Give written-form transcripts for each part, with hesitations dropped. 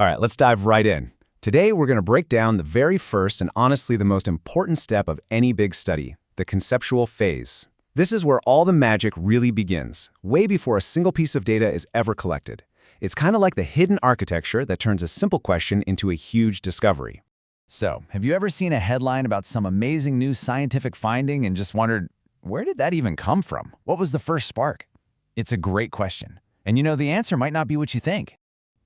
All right, let's dive right in. Today, we're going to break down the very first and honestly the most important step of any big study, the conceptual phase. This is where all the magic really begins, way before a single piece of data is ever collected. It's kind of like the hidden architecture that turns a simple question into a huge discovery. So, have you ever seen a headline about some amazing new scientific finding and just wondered, where did that even come from? What was the first spark? It's a great question. And the answer might not be what you think.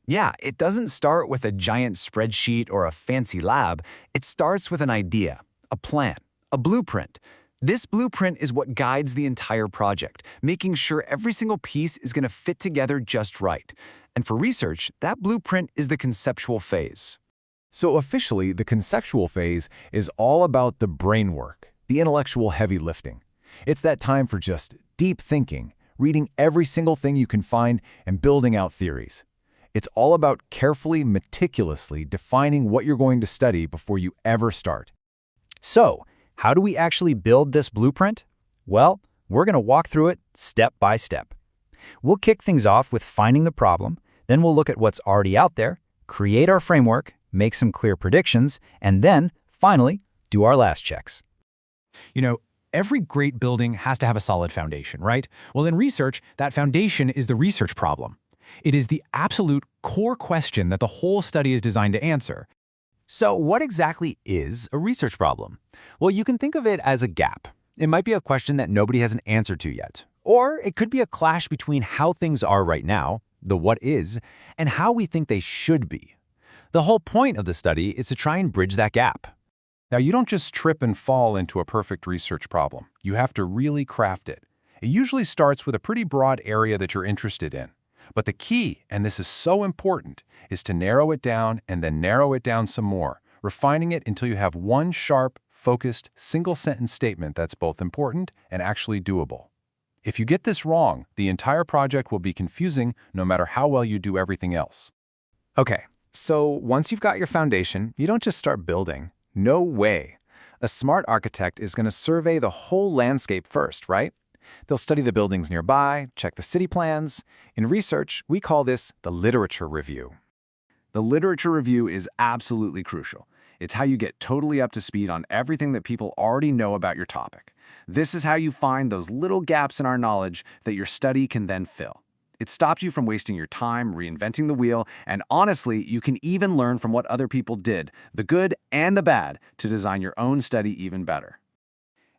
Yeah, it doesn't start with a giant spreadsheet or a fancy lab. It starts with an idea, a plan, a blueprint. This blueprint is what guides the entire project, making sure every single piece is going to fit together just right. And for research, that blueprint is the conceptual phase. So officially, the conceptual phase is all about the brain work, the intellectual heavy lifting. It's that time for just deep thinking, reading every single thing you can find, and building out theories. It's all about carefully, meticulously defining what you're going to study before you ever start. So, how do we actually build this blueprint? Well, we're going to walk through it step by step. We'll kick things off with finding the problem, then we'll look at what's already out there, create our framework, make some clear predictions, and then, finally, do our last checks. Every great building has to have a solid foundation, right? Well, in research, that foundation is the research problem. It is the absolute core question that the whole study is designed to answer. So what exactly is a research problem? Well, you can think of it as a gap. It might be a question that nobody has an answer to yet. Or it could be a clash between how things are right now, the what is, and how we think they should be. The whole point of the study is to try and bridge that gap. Now, you don't just trip and fall into a perfect research problem. You have to really craft it. It usually starts with a pretty broad area that you're interested in. But the key, and this is so important, is to narrow it down and then narrow it down some more, refining it until you have one sharp, focused, single-sentence statement that's both important and actually doable. If you get this wrong, the entire project will be confusing no matter how well you do everything else. Okay, so once you've got your foundation, you don't just start building. No way. A smart architect is going to survey the whole landscape first, right? They'll study the buildings nearby, check the city plans. In research, we call this the literature review. The literature review is absolutely crucial. It's how you get totally up to speed on everything that people already know about your topic. This is how you find those little gaps in our knowledge that your study can then fill. It stops you from wasting your time reinventing the wheel, and honestly, you can even learn from what other people did, the good and the bad, to design your own study even better.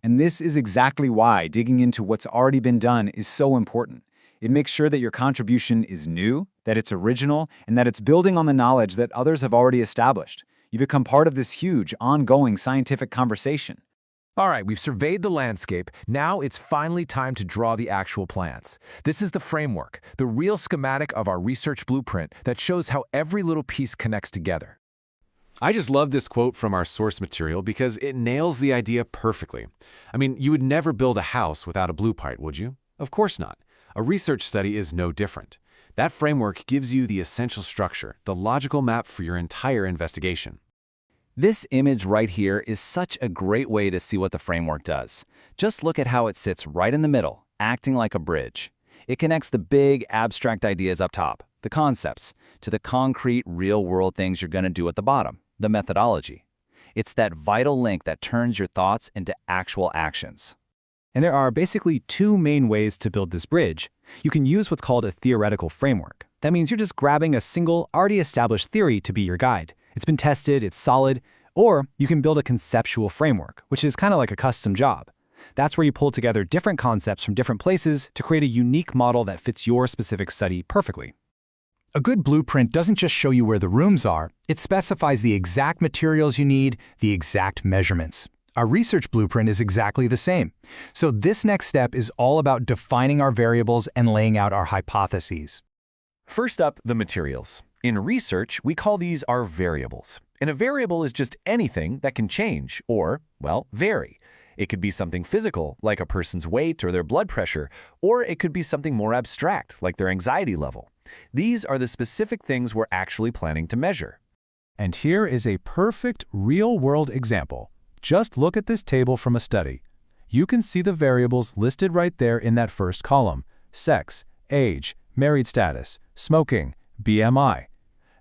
And this is exactly why digging into what's already been done is so important. It makes sure that your contribution is new, that it's original, and that it's building on the knowledge that others have already established. You become part of this huge, ongoing scientific conversation. All right, we've surveyed the landscape. Now it's finally time to draw the actual plans. This is the framework, the real schematic of our research blueprint that shows how every little piece connects together. I just love this quote from our source material because it nails the idea perfectly. I mean, you would never build a house without a blueprint, would you? Of course not. A research study is no different. That framework gives you the essential structure, the logical map for your entire investigation. This image right here is such a great way to see what the framework does. Just look at how it sits right in the middle, acting like a bridge. It connects the big, abstract ideas up top, the concepts, to the concrete, real-world things you're going to do at the bottom, the methodology. It's that vital link that turns your thoughts into actual actions. And there are basically two main ways to build this bridge. You can use what's called a theoretical framework. That means you're just grabbing a single, already established theory to be your guide. It's been tested, it's solid. Or you can build a conceptual framework, which is kind of like a custom job. That's where you pull together different concepts from different places to create a unique model that fits your specific study perfectly. A good blueprint doesn't just show you where the rooms are, it specifies the exact materials you need, the exact measurements. Our research blueprint is exactly the same. So this next step is all about defining our variables and laying out our hypotheses. First up, the materials. In research, we call these our variables. And a variable is just anything that can change or, well, vary. It could be something physical, like a person's weight or their blood pressure, or it could be something more abstract, like their anxiety level. These are the specific things we're actually planning to measure. And here is a perfect real-world example. Just look at this table from a study. You can see the variables listed right there in that first column: sex, age, married status, smoking, BMI.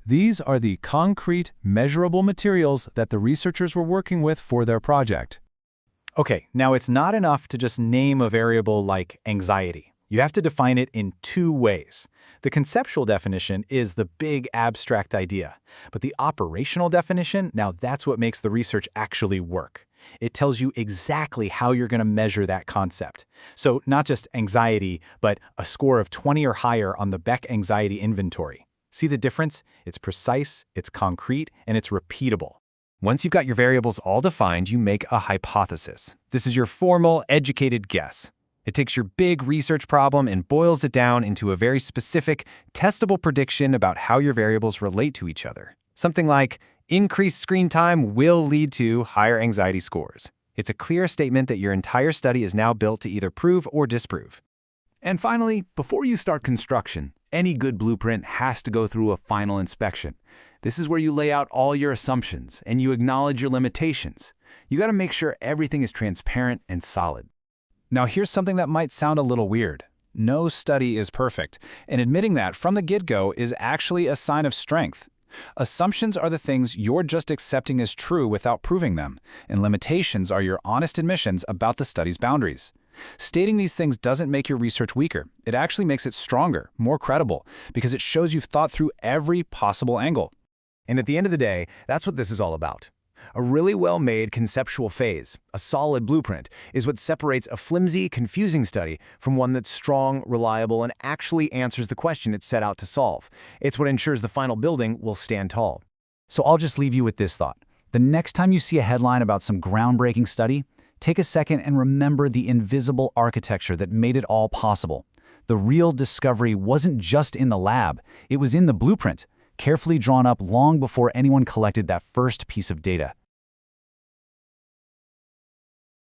These are the concrete, measurable materials that the researchers were working with for their project. Okay, now it's not enough to just name a variable like anxiety. You have to define it in two ways. The conceptual definition is the big abstract idea, but the operational definition, now that's what makes the research actually work. It tells you exactly how you're going to measure that concept. So not just anxiety, but a score of 20 or higher on the Beck Anxiety Inventory. See the difference? It's precise, it's concrete, and it's repeatable. Once you've got your variables all defined, you make a hypothesis. This is your formal, educated guess. It takes your big research problem and boils it down into a very specific, testable prediction about how your variables relate to each other. Something like, increased screen time will lead to higher anxiety scores. It's a clear statement that your entire study is now built to either prove or disprove. And finally, before you start construction, any good blueprint has to go through a final inspection. This is where you lay out all your assumptions and you acknowledge your limitations. You got to make sure everything is transparent and solid. Now here's something that might sound a little weird. No study is perfect, and admitting that from the get-go is actually a sign of strength. Assumptions are the things you're just accepting as true without proving them, and limitations are your honest admissions about the study's boundaries. Stating these things doesn't make your research weaker. It actually makes it stronger, more credible, because it shows you've thought through every possible angle. And at the end of the day, that's what this is all about. A really well-made conceptual phase, a solid blueprint, is what separates a flimsy, confusing study from one that's strong, reliable, and actually answers the question it's set out to solve. It's what ensures the final building will stand tall. So I'll just leave you with this thought. The next time you see a headline about some groundbreaking study, take a second and remember the invisible architecture that made it all possible. The real discovery wasn't just in the lab, it was in the blueprint, carefully drawn up long before anyone collected that first piece of data.